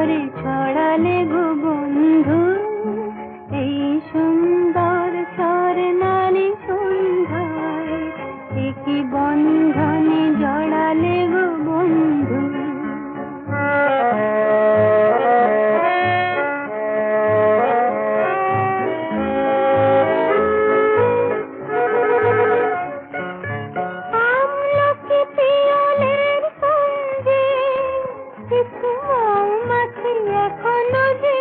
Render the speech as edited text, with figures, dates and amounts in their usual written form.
করে ছড়ালে গো বন্ধু এই সুন্দর স্বর্ণালী সন্ধ্যায়, একই বন্ধনে জড়ালে গো বন্ধু। আমলকি পিয়লের সঙ্গে কিছু মৌমাছি এখনো যে